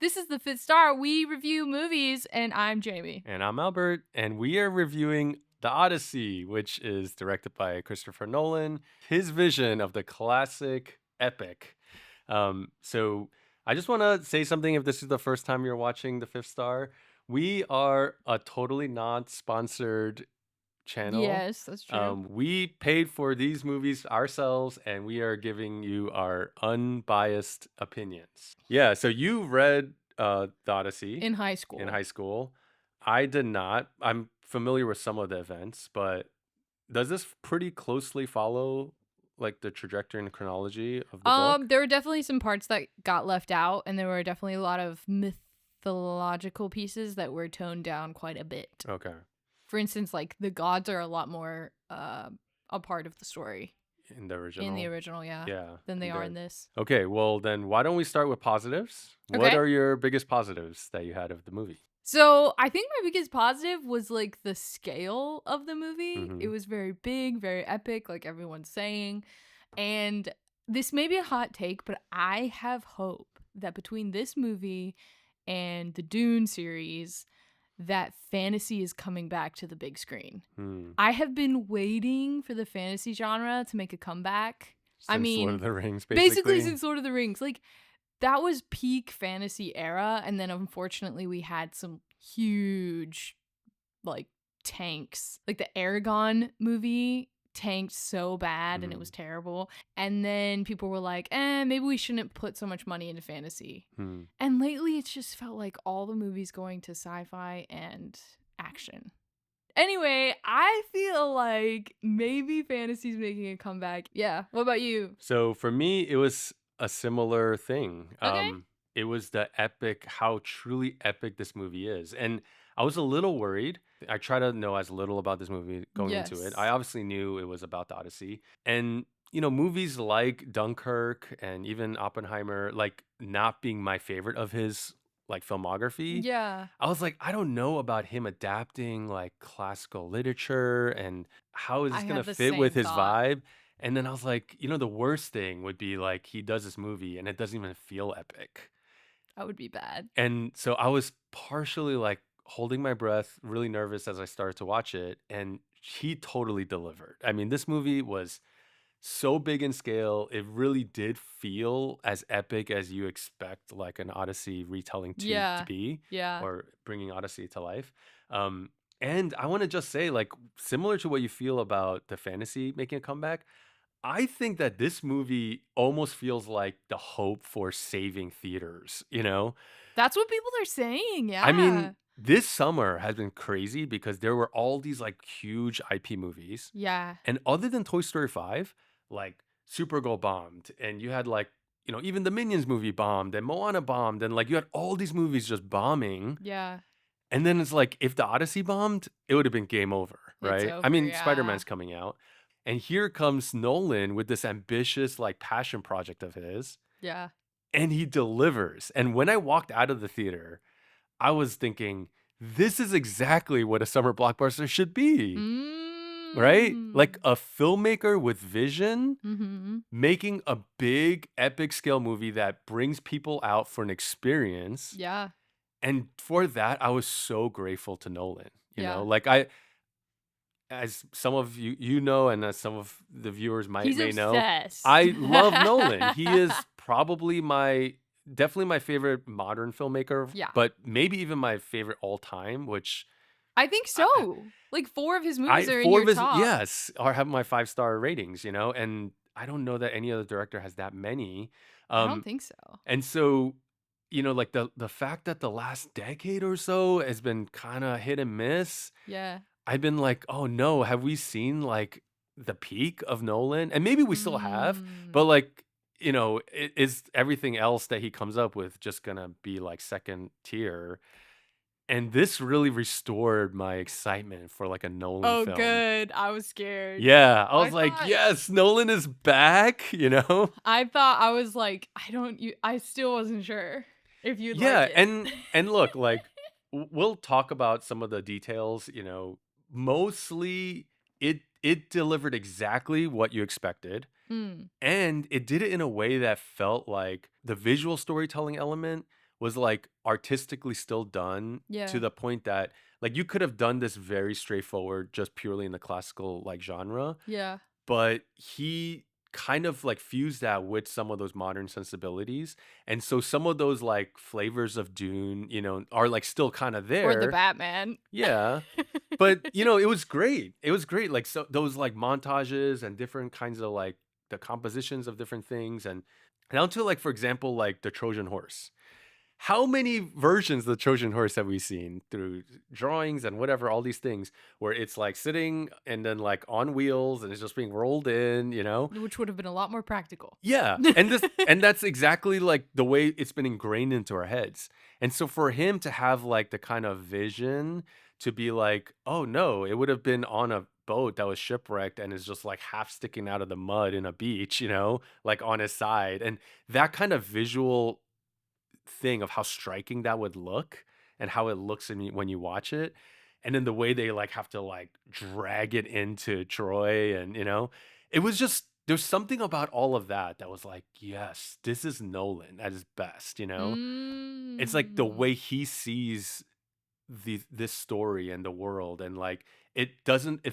This is the Fifth Star. We review movies, and I'm Jaimie. And I'm Albert, and we are reviewing The Odyssey, which is directed by Christopher Nolan, his vision of the classic epic. So I just want to say something if this is the first time you're watching The Fifth Star. We are a totally non-sponsored channel. Yes, that's true. We paid for these movies ourselves, and we are giving you our unbiased opinions. Yeah, so you read The Odyssey In high school. in high school. I did not. I'm familiar with some of the events, but does this pretty closely follow like the trajectory and chronology of the book? There were definitely some parts that got left out, and there were definitely a lot of mythological pieces that were toned down quite a bit. Okay. For instance, like the gods are a lot more a part of the story In the original. in the original, yeah, Yeah. than they are in this. Okay, well then why don't we start with positives? What Okay. are your biggest positives that you had of the movie? So I think my biggest positive was like the scale of the movie. Mhm. It was very big, very epic, like everyone's saying. And this may be a hot take, but I have hope that between this movie and the Dune series, that fantasy is coming back to the big screen. I have been waiting for the fantasy genre to make a comeback. Since Lord of the Rings, basically since Lord of the Rings. Like, that was peak fantasy era, and then unfortunately we had some huge like tanks. Like the Aragon movie tanked so bad and it was terrible. And then people were like, maybe we shouldn't put so much money into fantasy. And lately it's just felt like all the movies going to sci-fi and action. Anyway, I feel like maybe fantasy's making a comeback. Yeah. What about you? So for me, it was a similar thing. Okay. It was the epic, how truly epic this movie is. And I was a little worried. I try to know as little about this movie going into it. Yes. I obviously knew it was about the Odyssey. And, you know, movies like Dunkirk and even Oppenheimer, like not being my favorite of his like filmography. Yeah. I was like, I don't know about him adapting like classical literature and how is I this had gonna the fit with same his thought. vibe. And then I was like, you know, the worst thing would be like he does this movie and it doesn't even feel epic. That would be bad. And so I was partially like holding my breath, really nervous as I started to watch it. And he totally delivered. I mean, this movie was so big in scale. It really did feel as epic as you expect like an Odyssey retelling to be, Yeah. or bringing Odyssey to life. And I want to just say, like, similar to what you feel about the fantasy making a comeback, I think that this movie almost feels like the hope for saving theaters, you know? That's what people are saying. Yeah. I mean, this summer has been crazy because there were all these like huge IP movies. Yeah. And other than Toy Story 5, like Supergirl bombed, and you had like, you know, even the Minions movie bombed, and Moana bombed, and like you had all these movies just bombing. Yeah. And then it's like, if the Odyssey bombed, it would have been game over, It's right? I over, mean, yeah. Spider-Man's coming out. And here comes Nolan with this ambitious, like, passion project of his, Yeah. and he delivers. And when I walked out of the theater, I was thinking, this is exactly what a summer blockbuster should be. Right? Like a filmmaker with vision making a big epic scale movie that brings people out for an experience. Yeah. And for that, I was so grateful to Nolan. You Yeah. know, like as some of you know, and as some of the viewers may know, obsessed. I love Nolan. He is probably definitely my favorite modern filmmaker. Yeah. But maybe even my favorite all time, which I think so. Like 4 of his movies are in your top. Yes, or have my 5-star ratings, you know, and I don't know that any other director has that many. I don't think so. And so, you know, like the fact that the last decade or so has been kind of hit and miss. Yeah. I've been like, oh no, have we seen like the peak of Nolan? And maybe we still have, but like, you know, is everything else that he comes up with just gonna be like second tier? And this really restored my excitement for like a Nolan film. Oh, good. I was scared. Yeah, I was like, yes, Nolan is back, you know? I was like, I still wasn't sure if you'd like it. and look, like we'll talk about some of the details, you know, mostly it delivered exactly what you expected. And it did it in a way that felt like the visual storytelling element was like artistically still done Yeah. to the point that like you could have done this very straightforward, just purely in the classical like genre, Yeah. but he kind of like fused that with some of those modern sensibilities. And so some of those like flavors of Dune, are like still kind of Or the there. Batman. Yeah. But it was great. It was great. Like so those like montages and different kinds of like the compositions of different things and down to like for example like the Trojan horse. How many versions of the Trojan horse have we seen through drawings and whatever, all these things where it's like sitting and then like on wheels and it's just being rolled in? Which would have been a lot more practical. Yeah. And that's exactly like the way it's been ingrained into our heads. And so for him to have like the kind of vision to be like, oh no, it would have been on a boat that was shipwrecked and is just like half sticking out of the mud in a beach, like on his side. And that kind of visual thing of how striking that would look and how it looks when you watch it, and then the way they like have to like drag it into Troy, and it was just there's something about all of that was like, yes, this is Nolan at his best. It's like the way Mm. he sees this story and the world, and like it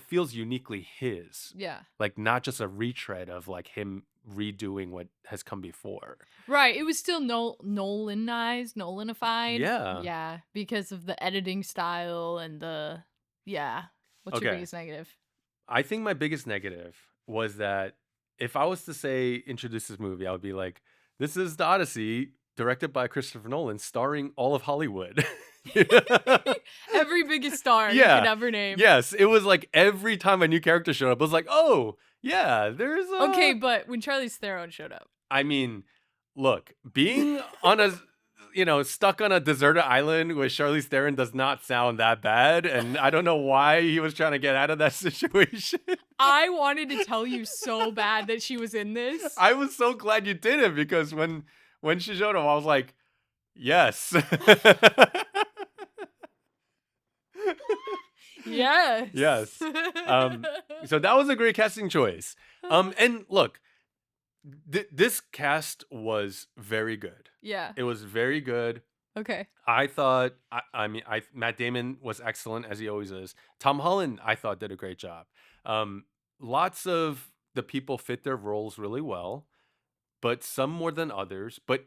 feels uniquely his, Yeah. like not just a retread of like him redoing what has come before. Right. It was still Nolanified. Yeah. Yeah. Because of the editing style and the. Yeah. What's your Okay. biggest negative? I think my biggest negative was that if I was to say introduce this movie, I would be like, this is the Odyssey, directed by Christopher Nolan, starring all of Hollywood. Every biggest star you Yeah. could ever name. Yes, it was like every time a new character showed up, it was like, oh, yeah, there's a... Okay, but when Charlize Theron showed up. I mean, look, being on a, stuck on a deserted island with Charlize Theron does not sound that bad. And I don't know why he was trying to get out of that situation. I wanted to tell you so bad that she was in this. I was so glad you did it because when she showed up, I was like, yes. Yes. Yes. So that was a great casting choice. And look, this cast was very good. Yeah. It was very good. Okay. I thought, Matt Damon was excellent as he always is. Tom Holland, I thought, did a great job. Lots of the people fit their roles really well, but some more than others. But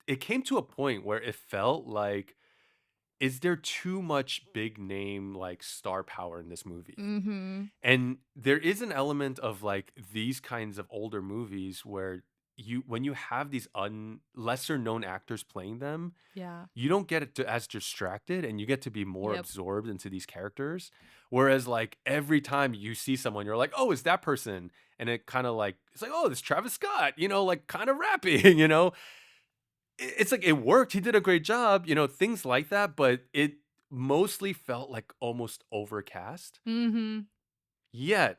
it came to a point where it felt like, is there too much big name like star power in this movie? Mm-hmm. And there is an element of like these kinds of older movies where when you have these lesser known actors playing them, Yeah. you don't get as distracted and you get to be more Yep. absorbed into these characters. Whereas like every time you see someone, you're like, oh, it's that person. And it kind of like, it's like, oh, this Travis Scott, like kind of rapping, It's like it worked. He did a great job, things like that. But it mostly felt like almost overcast. Mm-hmm. Yet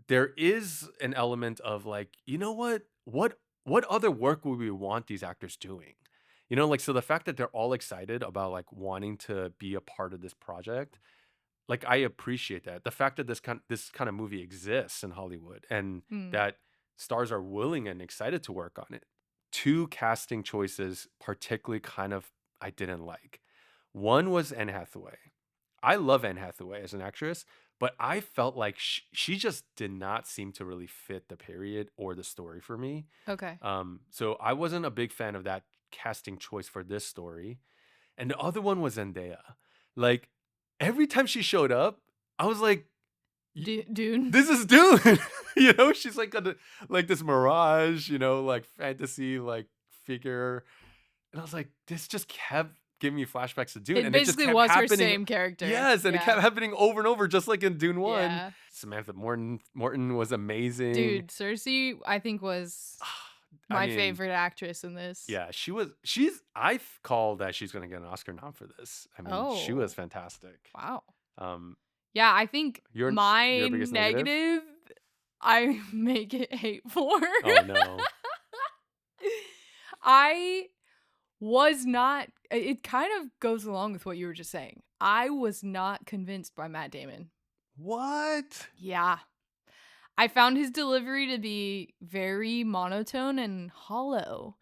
there is an element of like, you know what other work would we want these actors doing? Like, so the fact that they're all excited about like wanting to be a part of this project, like I appreciate that. The fact that this kind of movie exists in Hollywood and that stars are willing and excited to work on it. Two casting choices, particularly kind of I didn't like. One was Anne Hathaway. I love Anne Hathaway as an actress, but I felt like she just did not seem to really fit the period or the story for me. Okay. So I wasn't a big fan of that casting choice for this story. And the other one was Zendaya. Like every time she showed up, I was like, Dune. this is Dune. She's like like this mirage, like fantasy like figure. And I was like, this just kept giving me flashbacks to Dune. It And basically it just kept was her happening. same character. Yes, and it kept happening over and over, just like in Dune 1. Yeah. Samantha Morton was amazing. Dude, Cersei, I think, was my favorite actress in this. Yeah, I call that she's going to get an Oscar nom for this. I mean, she was fantastic. Wow. Yeah, I think my biggest negative, I make it hate for. Oh, no. I was not, it kind of goes along with what you were just saying. I was not convinced by Matt Damon. What? Yeah. I found his delivery to be very monotone and hollow.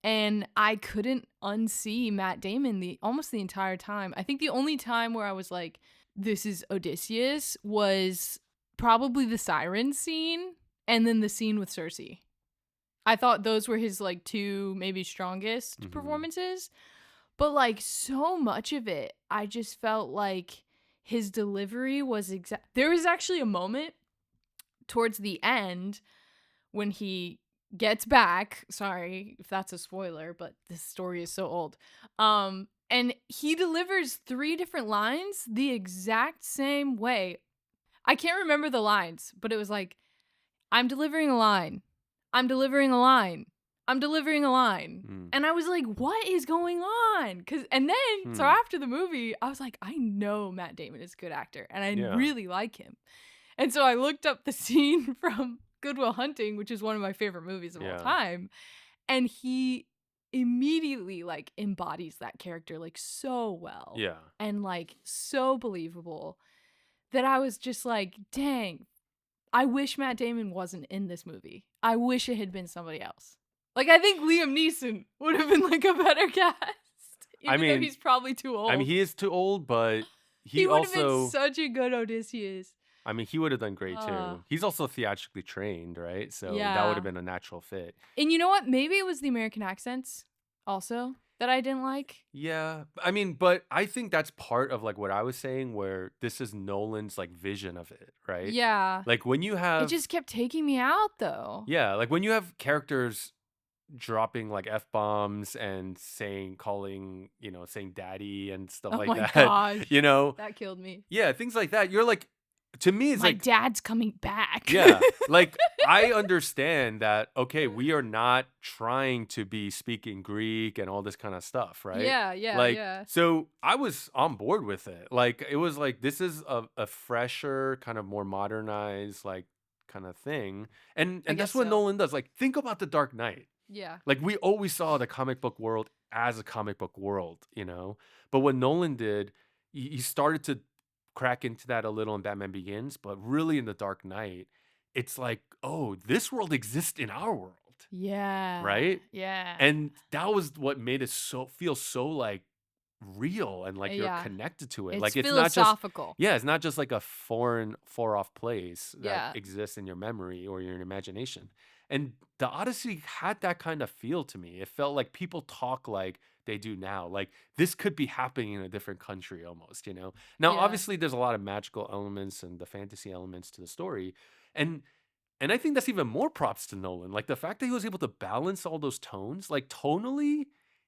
And I couldn't unsee Matt Damon almost the entire time. I think the only time where I was like, this is Odysseus was probably the siren scene and then the scene with Cersei. I thought those were his like two maybe strongest performances. But like so much of it, I just felt like his delivery was There was actually a moment towards the end when he gets back. Sorry if that's a spoiler, but this story is so old. And he delivers 3 different lines the exact same way. I can't remember the lines, but it was like, I'm delivering a line. I'm delivering a line. I'm delivering a line. And I was like, what is going on? So after the movie, I was like, I know Matt Damon is a good actor and I really like him. And so I looked up the scene from Good Will Hunting, which is one of my favorite movies of all time. And he immediately like embodies that character like so well. Yeah. And like so believable that I was just like, dang, I wish Matt Damon wasn't in this movie. I wish it had been somebody else. Like, I think Liam Neeson would have been like a better cast. Even though he's probably too old. I mean, he is too old, but he would have been such a good Odysseus. I mean, he would have done great too. He's also theatrically trained, right? So that would have been a natural fit. And you know what? Maybe it was the American accents also that I didn't like. Yeah. I mean, but I think that's part of like what I was saying, where this is Nolan's like vision of it, right? Yeah. Like when you have... It just kept taking me out though. Yeah. Like when you have characters dropping like F-bombs and saying daddy and stuff like that. Oh my gosh. You know? That killed me. Yeah. Things like that. You're like... To me, it's my like... dad's coming back. Yeah. Like, I understand that, okay, we are not trying to be speaking Greek and all this kind of stuff, right? Yeah. So I was on board with it. Like, it was like, this is a fresher, kind of more modernized, like, kind of thing. And that's what Nolan does. Like, think about The Dark Knight. Yeah. Like, we always saw the comic book world as a comic book world, you know? But what Nolan did, he started to crack into that a little in Batman Begins, but really in The Dark Knight, it's like, oh, this world exists in our world. Yeah. Right? Yeah. And that was what made it feel so like real and like you're connected to it. It's like it's philosophical. not just it's not just like a far off place that exists in your memory or your imagination. And the Odyssey had that kind of feel to me. It felt like people talk like they do now. Like this could be happening in a different country almost, you know? Now, obviously there's a lot of magical elements and the fantasy elements to the story. And I think that's even more props to Nolan. Like the fact that he was able to balance all those tones, like tonally,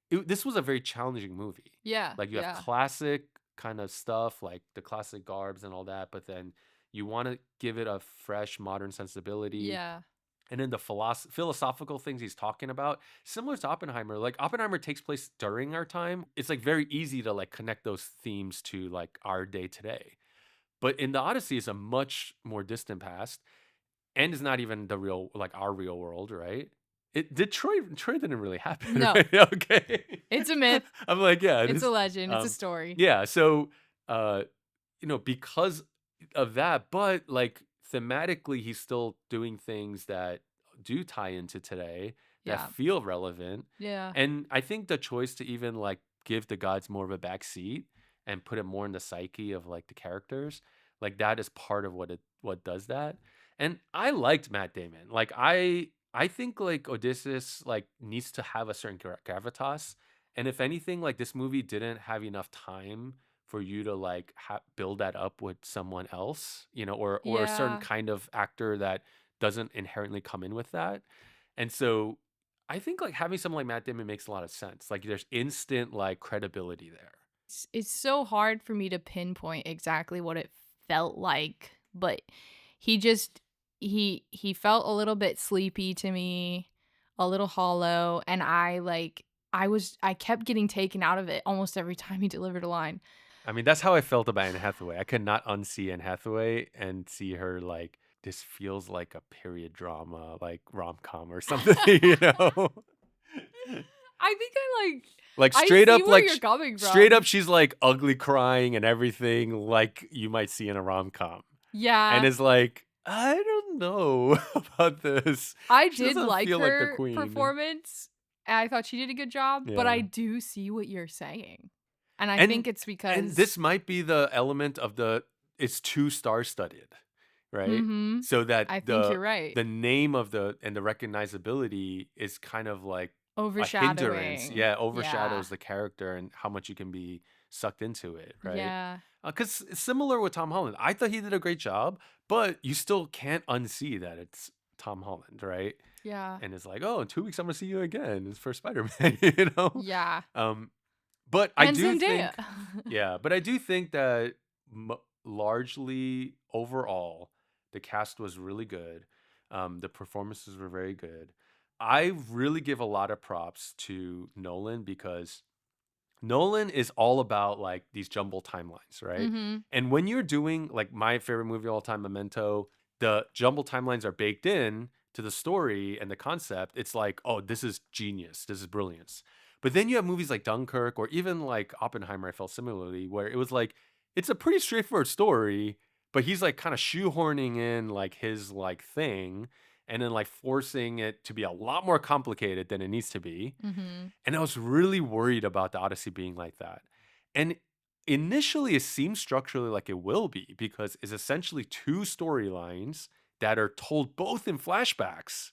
this was a very challenging movie. Yeah. Like you have classic kind of stuff, like the classic garbs and all that, but then you want to give it a fresh, modern sensibility. Yeah. And then the philosophical things he's talking about, similar to Oppenheimer. Like Oppenheimer takes place during our time. It's like very easy to like connect those themes to like our day today. But in the Odyssey, it's a much more distant past, and it's not even the real, like our real world, right? Troy didn't really happen. No. Right? Okay. It's a myth. I'm like, yeah. It's a legend. It's a story. Yeah. So, because of that, but like thematically, he's still doing things that do tie into today that feel relevant. Yeah. And I think the choice to even like give the gods more of a back seat and put it more in the psyche of like the characters, like that is part of what does that. And I liked Matt Damon. Like I think like Odysseus like needs to have a certain gravitas. And if anything, like this movie didn't have enough time for you to like build that up with someone else, you know, or a certain kind of actor that doesn't inherently come in with that. And so I think like having someone like Matt Damon makes a lot of sense. Like there's instant like credibility there. It's so hard for me to pinpoint exactly what it felt like, but he felt a little bit sleepy to me, a little hollow, and I kept getting taken out of it almost every time he delivered a line. I mean, that's how I felt about Anne Hathaway. I could not unsee Anne Hathaway and see her like, this feels like a period drama, like rom-com or something, you know? I think like straight up, like you're coming from. Straight up, she's like ugly crying and everything, like you might see in a rom-com. Yeah. And it's like, I don't know about this. I did like her performance. I thought she did a good job, but I Yeah. do see what you're saying. And I And think it's and because this might be the element of it's too star studded, right? mhm. So that I think the you're right. the name of the and the recognizability is kind of like a hindrance. Overshadowing. Yeah, Yeah. overshadows the character and how much you can be sucked into it, right? Yeah. Because similar with Tom Holland, I thought he did a great job, but you still can't unsee that it's Tom Holland, right? Yeah. And it's like, oh, in 2 weeks I'm gonna see you again. It's for Spider-Man, you know. Yeah. Um, but I And do Zendaya. think, yeah, but I do think that largely overall, the cast was really good. The performances were very good. I really give a lot of props to Nolan because Nolan is all about like these jumble timelines, right? Mhm. And when you're doing like my favorite movie of all time, Memento, the jumble timelines are baked in to the story and the concept. It's like, oh, this is genius. This is brilliance. But then you have movies like Dunkirk or even like Oppenheimer, I felt similarly, where it was like, it's a pretty straightforward story, but he's like kind of shoehorning in like his like thing and then like forcing it to be a lot more complicated than it needs to be. Mhm. And I was really worried about the Odyssey being like that. And initially, it seems structurally like it will be because it's essentially two storylines that are told both in flashbacks.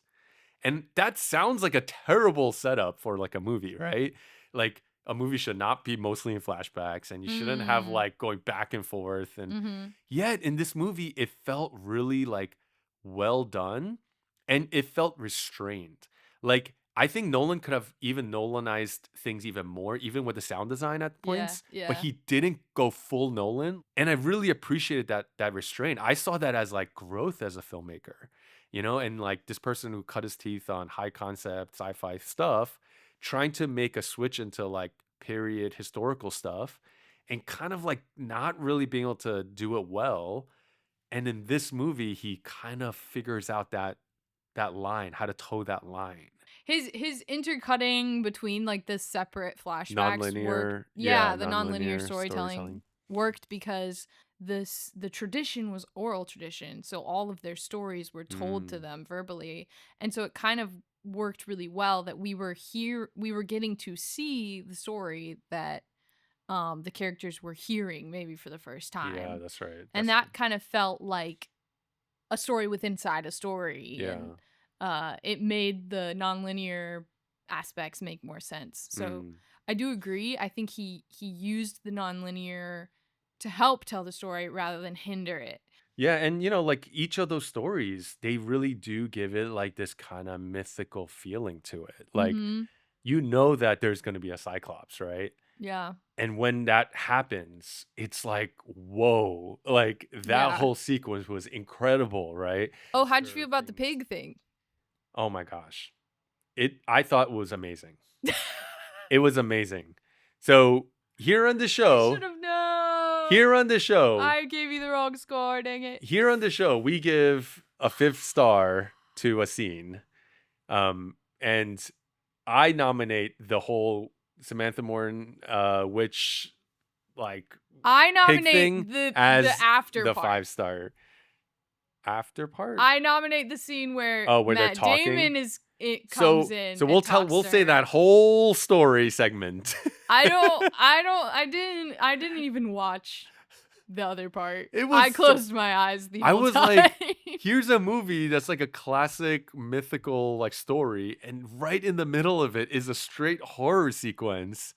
And that sounds like a terrible setup for like a movie, right? Like a movie should not be mostly in flashbacks and you shouldn't have Mm. like going back and forth. And Mhm. yet in this movie, it felt really like well done and it felt restrained. Like I think Nolan could have even Nolanized things even more, even with the sound design at Yeah. points, but Yeah. he didn't go full Nolan. And I really appreciated that restraint. I saw that as like growth as a filmmaker, you know, and like this person who cut his teeth on high concept sci-fi stuff, trying to make a switch into like period historical stuff and kind of like not really being able to do it well. And in this movie, he kind of figures out that line, how to toe that line. His intercutting between like the separate flashbacks work. Nonlinear, yeah, Yeah, the nonlinear nonlinear storytelling storytelling. worked because the tradition was oral tradition, so all of their stories were told to Mm, them verbally, and so it kind of worked really well that we were getting to see the story that the characters were hearing maybe for the first yeah, time, that's right. and That's true. that kind of felt like a story within inside a story, and Yeah. it made the nonlinear aspects make more sense. So Mm. I do agree. I think he used the nonlinear to help tell the story rather than hinder it. Yeah, and you know, like each of those stories, they really do give it like this kind of mythical feeling to it. Like Mm-hmm. you know that there's going to be a Cyclops, right? Yeah. And when that happens, it's like, whoa, like that Yeah. whole sequence was incredible, right? Oh, how'd you feel Sure, about the things. pig thing? Oh my gosh. I thought was amazing. It was amazing. So here on the I should show, have known. here on the show, I gave you the wrong score, dang it. here on the show, we give a fifth star to a scene. And I nominate the whole Samantha Morton witch like I pig nominate thing the as after the part. 5 star after part. I nominate the scene where Oh, where they're Matt talking. Damon it comes So in so and we'll talks to say that her. whole story segment. I didn't even watch the other part. It was I closed my eyes the I whole was time. like, here's a movie that's like a classic mythical like story, and right in the middle of it is a straight horror sequence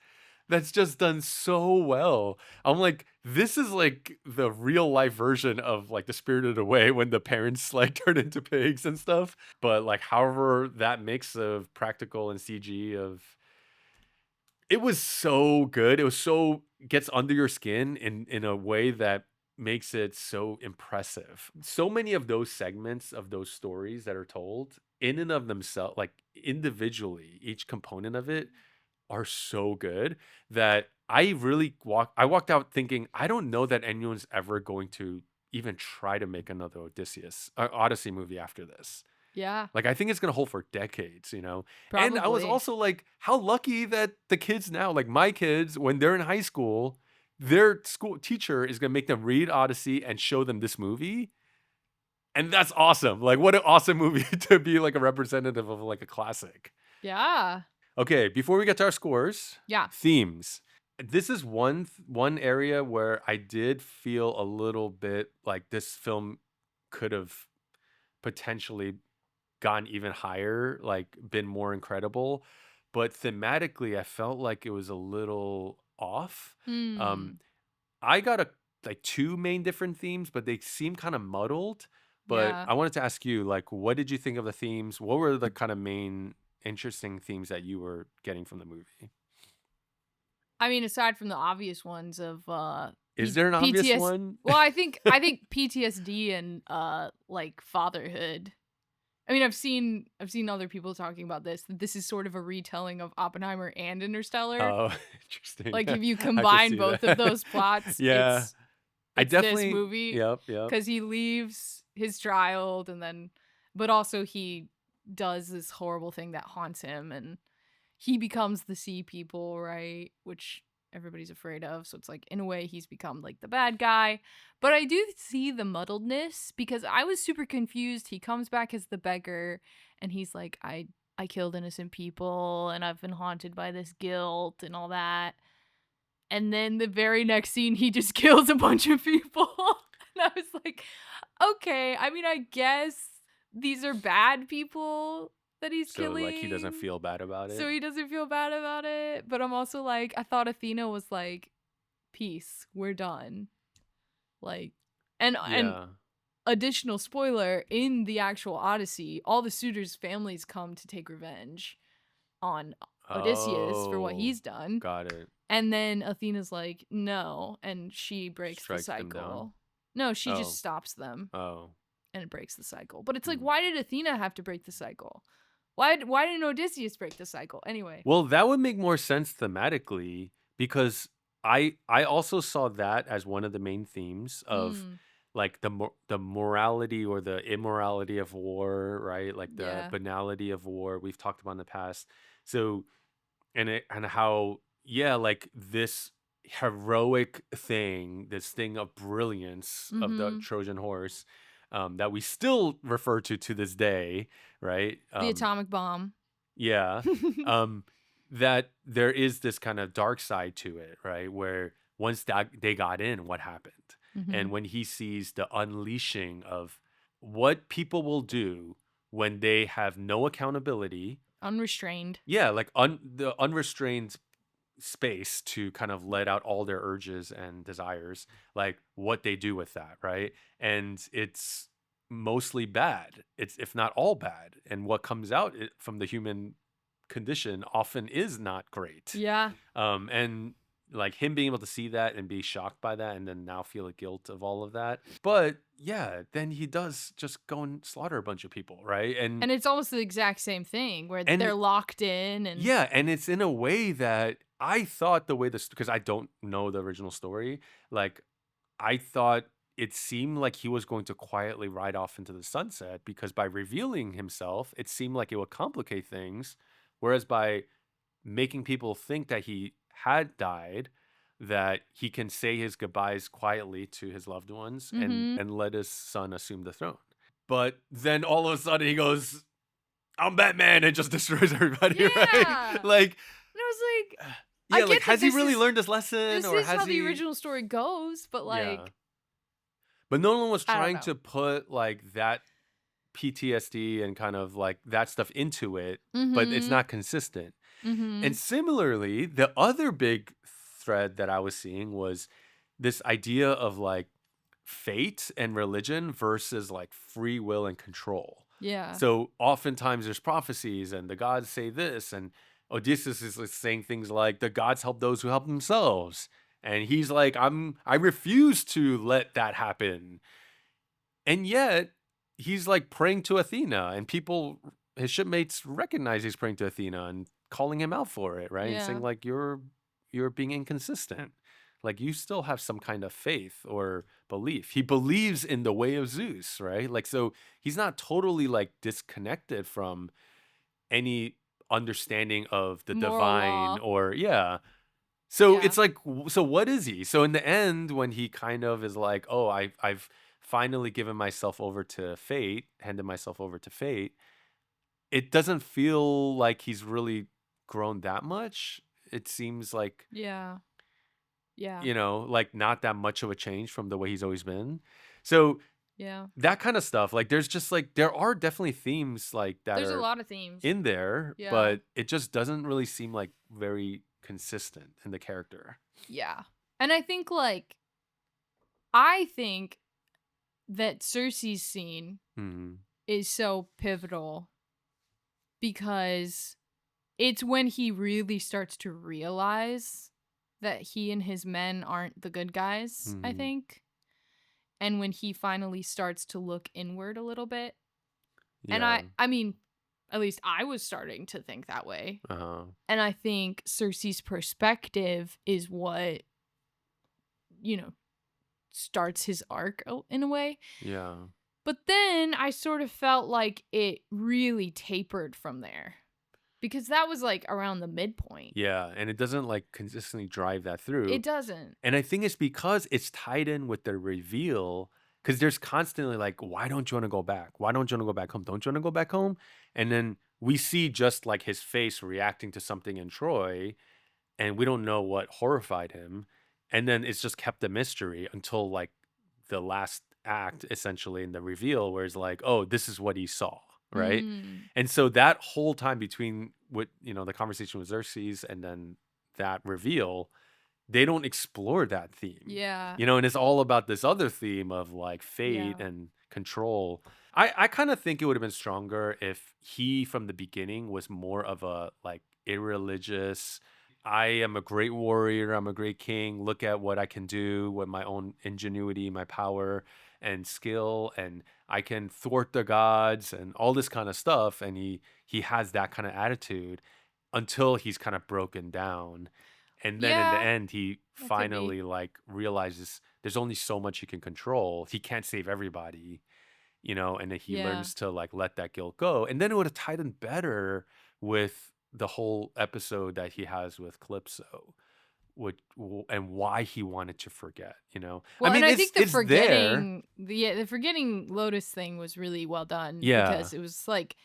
that's just done so well. I'm like, this is like the real life version of like the Spirited Away when the parents like turn into pigs and stuff. But like, however, that mix of practical and CG of it was so good. It was so gets under your skin in a way that makes it so impressive. So many of those segments of those stories that are told in and of themselves, like individually, each component of it are so good that I walked out thinking I don't know that anyone's ever going to even try to make another Odyssey movie after this. Yeah, Like, I think it's gonna hold for decades, you know? And I was probably. also like, how lucky that the kids now, like my kids, when they're in high school, their school teacher is gonna make them read Odyssey and show them this movie. And that's awesome. Like, what an awesome movie to be like a representative of like a classic. Yeah. Okay, before we get to our scores, Yeah. themes. This is one area where I did feel a little bit like this film could have potentially gone even higher, like been more incredible. But thematically, I felt like it was a little off. Um, Hmm. I got like two main different themes, but they seem kind of muddled. But Yeah. I wanted to ask you, like, what did you think of the themes? What were the kind of main interesting themes that you were getting from the movie? I mean, aside from the obvious ones of Is there an obvious PTS, one? well, I think PTSD and like fatherhood. I mean, I've seen other people talking about this. That this is sort of a retelling of Oppenheimer and Interstellar. Oh, interesting. Like if you I could combine see both of that. those plots, Yeah, it's I it's this definitely. movie Yep. because he leaves his child and then, but also he does this horrible thing that haunts him and he becomes the sea people, right? Which everybody's afraid of. So it's like, in a way, he's become like the bad guy. But I do see the muddledness because I was super confused. He comes back as the beggar and he's like, I killed innocent people and I've been haunted by this guilt and all that. And then the very next scene, he just kills a bunch of people. And I was like, okay, I mean, I guess these are bad people that he's So like he doesn't killing. feel bad about So it. he doesn't feel bad about it. But I'm also like, I thought Athena was like, peace, we're done. Like, and Yeah. additional spoiler, in the actual Odyssey, all the suitors' families come to take revenge on Odysseus for what Oh, he's done. got it. And then Athena's like, no, and she breaks the Strikes them down. cycle. No, she just Oh, stops them oh. and it breaks the cycle. But it's like, Hmm. why did Athena have to break the cycle? Why didn't Odysseus break the cycle? Anyway. Well, that would make more sense thematically because I also saw that as one of the main themes of Mm, like the morality or the immorality of war, right? Like the yeah. banality of war we've talked about in the past. So and how yeah, like this heroic thing, this thing of brilliance of the Mm-hmm. Trojan horse, that we still refer to this day, right? The atomic bomb. Yeah. Um, that there is this kind of dark side to it, right? Where once that they got in, what happened? Mm-hmm. And when he sees the unleashing of what people will do when they have no accountability, Unrestrained. yeah, like the unrestrained space to kind of let out all their urges and desires, like what they do with that, right? And it's mostly bad. It's if not all bad. And what comes out from the human condition often is not great. Yeah. And like him being able to see that and be shocked by that and then now feel the guilt of all of that. But yeah, then he does just go and slaughter a bunch of people, right? And it's almost the exact same thing where And they're locked in and yeah, and it's in a way that I thought the way this because I don't know the original story, like I thought it seemed like he was going to quietly ride off into the sunset because by revealing himself, it seemed like it would complicate things, whereas by making people think that he had died, that he can say his goodbyes quietly to his loved ones mm-hmm. and let his son assume the throne. But then all of a sudden he goes, I'm Batman and just destroys everybody, right? Yeah. And Like, I was like, I yeah, like get that has he really learned his lesson this or is has how the he? original story goes, but Yeah, like, but Nolan was I don't trying know. to put like that PTSD and kind of like that stuff into it, but it's Mm-hmm. not consistent. Mm-hmm. And similarly, the other big thread that I was seeing was this idea of like fate and religion versus like free will and control. Yeah. So oftentimes there's prophecies and the gods say this, and Odysseus is like saying things like the gods help those who help themselves. And he's like, I refuse to let that happen. And yet he's like praying to Athena, and people, his shipmates recognize he's praying to Athena and calling him out for it, right? And saying Yeah. like you're being inconsistent. Like you still have some kind of faith or belief. He believes in the way of Zeus, right? Like so he's not totally like disconnected from any understanding of the Moral divine law. or yeah. So Yeah. it's like, so what is he? So in the end, when he kind of is like, oh, I've finally given myself over to fate, handed myself over to fate, it doesn't feel like he's really grown that much. It seems like, Yeah. Yeah. like not that much of a change from the way he's always been. So Yeah. that kind of stuff, like there's just like there are definitely themes like that There's a are lot of themes. in there, Yeah. but it just doesn't really seem like very consistent in the character. Yeah. And I think that Cersei's scene Hmm. is so pivotal because it's when he really starts to realize that he and his men aren't the good guys, I Hmm. think. And when he finally starts to look inward a little bit. And Yeah. I mean, at least I was starting to think that way. Uh-huh. And I think Cersei's perspective is what, starts his arc in a way. Yeah. But then I sort of felt like it really tapered from there because that was like around the midpoint. Yeah, and it doesn't like consistently drive that through. It doesn't. And I think it's because it's tied in with the reveal. Because there's constantly like, why don't you want to go back? Why don't you want to go back home? Don't you want to go back home? And then we see just like his face reacting to something in Troy, and we don't know what horrified him. And then it's just kept a mystery until like the last act, essentially, in the reveal, where it's like, oh, this is what he saw, right? Mm, And so that whole time between what the conversation with Xerxes and then that reveal, they don't explore that theme. yeah. And it's all about this other theme of like fate Yeah. and control. I kind of think it would have been stronger if he from the beginning was more of a like irreligious, I am a great warrior, I'm a great king, look at what I can do with my own ingenuity, my power and skill, and I can thwart the gods and all this kind of stuff. And he has that kind of attitude until he's kind of broken down. And then in the Yeah. end, he That could be. finally like realizes there's only so much he can control. He can't save everybody, and then he Yeah. learns to like let that guilt go. And then it would have tied in better with the whole episode that he has with Calypso, and why he wanted to forget. I Well, and mean, I it's think the it's there. forgetting Lotus thing was really well done Yeah. because it was like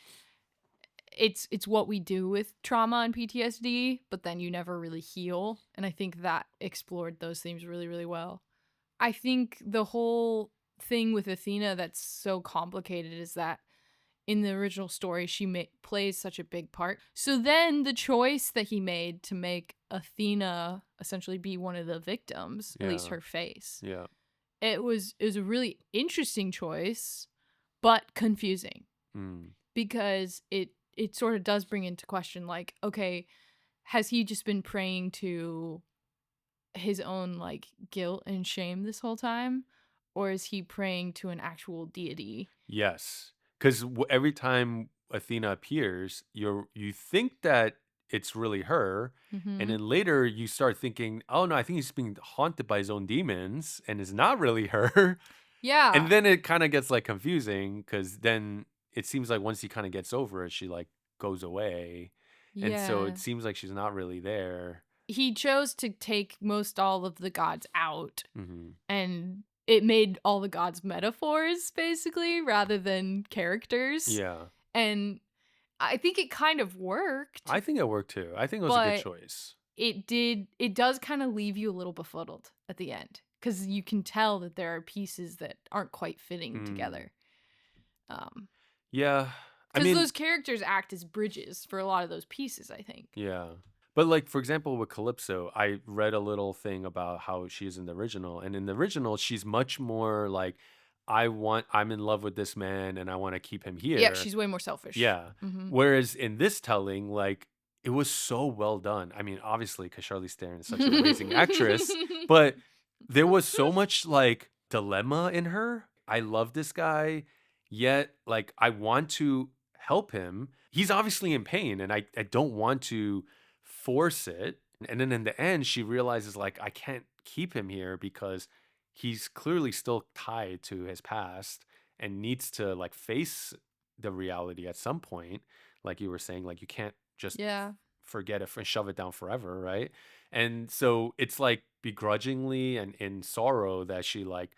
it's what we do with trauma and PTSD, but then you never really heal, and I think that explored those themes really, really well. I think the whole thing with Athena that's so complicated is that in the original story she plays such a big part. So then the choice that he made to make Athena essentially be one of the victims, at least Yeah. her face, Yeah. it was a really interesting choice, but confusing Mm. because it sort of does bring into question like, okay, has he just been praying to his own like guilt and shame this whole time, or is he praying to an actual deity? Yes, because every time Athena appears, you think that it's really her, and Mm-hmm. then later you start thinking, oh no, I think he's being haunted by his own demons, and it's not really her. And Yeah. then it kind of gets like confusing because then it seems like once he kind of gets over it, she like goes away, and so Yeah. it seems like she's not really there. He chose to take most all of the gods out, Hmm. and it made all the gods metaphors basically rather than characters. Yeah, And I think it kind of worked, I think it worked too. I think it was a good but choice. it does kind of leave you a little befuddled at the end because you can tell that there are pieces that aren't quite fitting Mm. together. Um, Yeah, I because mean, those characters act as bridges for a lot of those pieces, I think. yeah. But like for example with Calypso, I read a little thing about how she is in the original. And in the original, she's much more like I'm in love with this man and I want to keep him Yeah, here. she's way more selfish. Yeah. Mm-hmm. Whereas in this telling, like it was so well done. I mean, obviously because Charlize Theron is such an amazing actress, but there was so much like dilemma in her. I love this guy, yet like I want to help him. He's obviously in pain and I don't want to force it. And then in the end, she realizes like I can't keep him here because he's clearly still tied to his past and needs to like face the reality at some point. Like you were saying, like you can't just Yeah. forget it and shove it down forever, right? And so it's like begrudgingly and in sorrow that she like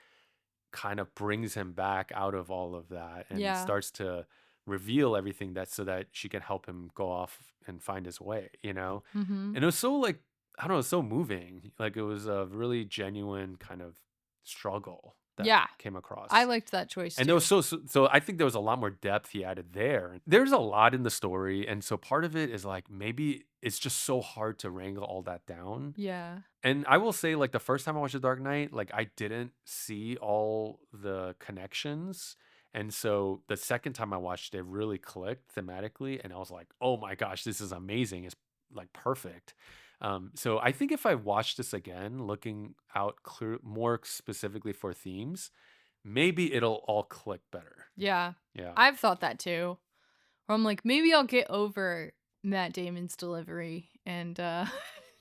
kind of brings him back out of all of that and Yeah. starts to reveal everything that so that she can help him go off and find his way, you know? Mm-hmm. And it was so like, I don't know, so moving. Like it was a really genuine kind of struggle that Yeah. came across. I liked that choice And too. there was so I think there was a lot more depth he added there. There's a lot in the story, and so part of it is like maybe it's just so hard to wrangle all that down. Yeah. And I will say, like the first time I watched The Dark Knight, like I didn't see all the connections. And so the second time I watched it really clicked thematically, and I was like, oh my gosh, this is amazing. It's like perfect. So I think if I watch this again, looking out more specifically for themes, maybe it'll all click better. Yeah. Yeah. I've thought that too. Or I'm like, maybe I'll get over Matt Damon's delivery and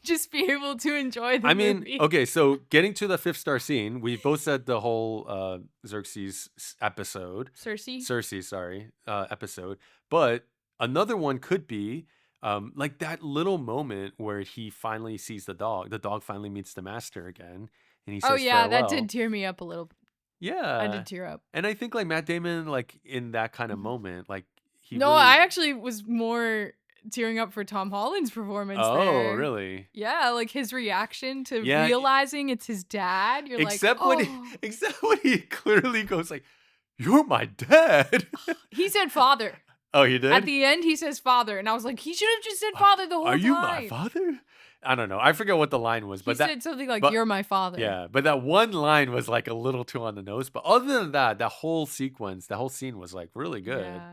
just be able to enjoy the movie. Okay, so getting to the 5th-star scene, we both said the whole Xerxes episode. Cersei, sorry, episode. But another one could be like that little moment where he finally sees the dog. The dog finally meets the master again, and he says, oh yeah, farewell. that did tear me up a little. Yeah, I did tear up. And I think like Matt Damon, like in that kind of moment, like he. No, really... I actually was more tearing up for Tom Holland's performance. Oh, there. really? Yeah, like his reaction to realizing it's his dad. You're except like, except when he clearly goes like, "You're my dad." He said father. Oh, he did? At the end, he says father. And I was like, he should have just said father the whole time. Are you my father? I don't know. I forget what the line was. He said something like, you're my father. Yeah, but that one line was like a little too on the nose. But other than that, that whole sequence, that whole scene was like really good. Yeah.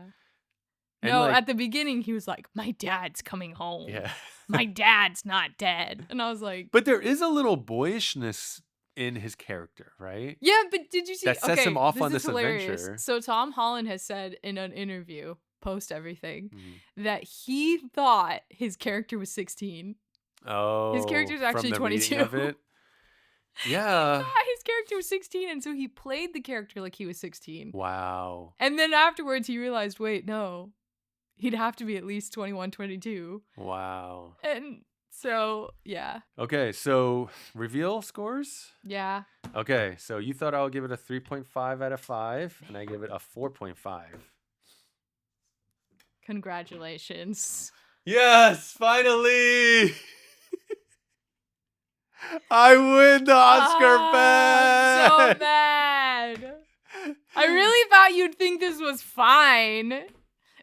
And no, like, at the beginning, he was like, my dad's coming home. Yeah. My dad's not dead. And I was like... But there is a little boyishness in his character, right? Yeah, but did you see... That sets him off on this hilarious. adventure. So Tom Holland has said in an interview, post everything, that he thought his character was 16. Oh, his character is actually 22. Of it? Yeah. His character was 16, and so he played the character like he was 16. Wow. And then afterwards, he realized, wait, no, he'd have to be at least 21, 22. Wow. And so, yeah. Okay, so reveal scores? Yeah. Okay, so you thought I would give it a 3.5 out of 5, and I give it a 4.5. Congratulations. Yes, finally! I win the Oscar bet! I'm so mad. I really thought you'd think this was fine.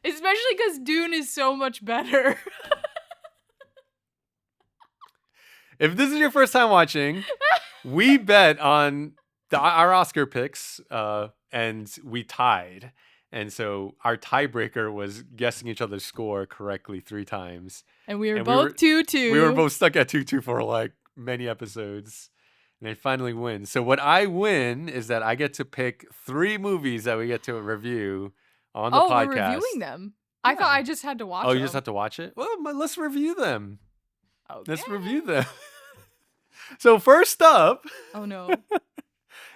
Especially because Dune is so much better. If this is your first time watching, we bet on our Oscar picks, and we tied. And so our tiebreaker was guessing each other's score correctly 3 times. And we were both 2-2. We were both stuck at 2-2 for like many episodes. And I finally win. So what I win is that I get to pick 3 movies that we get to review on the podcast. We're reviewing them. Yeah. I thought I just had to watch them. Oh, you just have to watch it? Well, let's review them. Okay. Let's review them. So first up. Oh, no.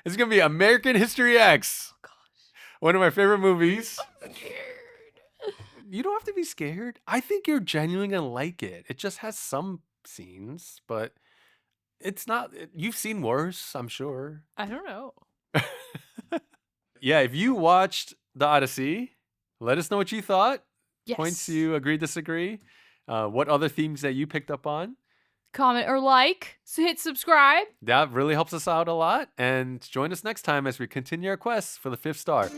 It's going to be American History X. Oh, gosh. One of my favorite movies. I'm scared. You don't have to be scared. I think you're genuinely going to like it. It just has some scenes, but it's not... You've seen worse, I'm sure. I don't know. Yeah, if you watched The Odyssey, let us know what you thought. Yes. Points you agree, disagree. What other themes that you picked up on. Comment or like. So hit subscribe. That really helps us out a lot. And join us next time as we continue our quest for the 5th star.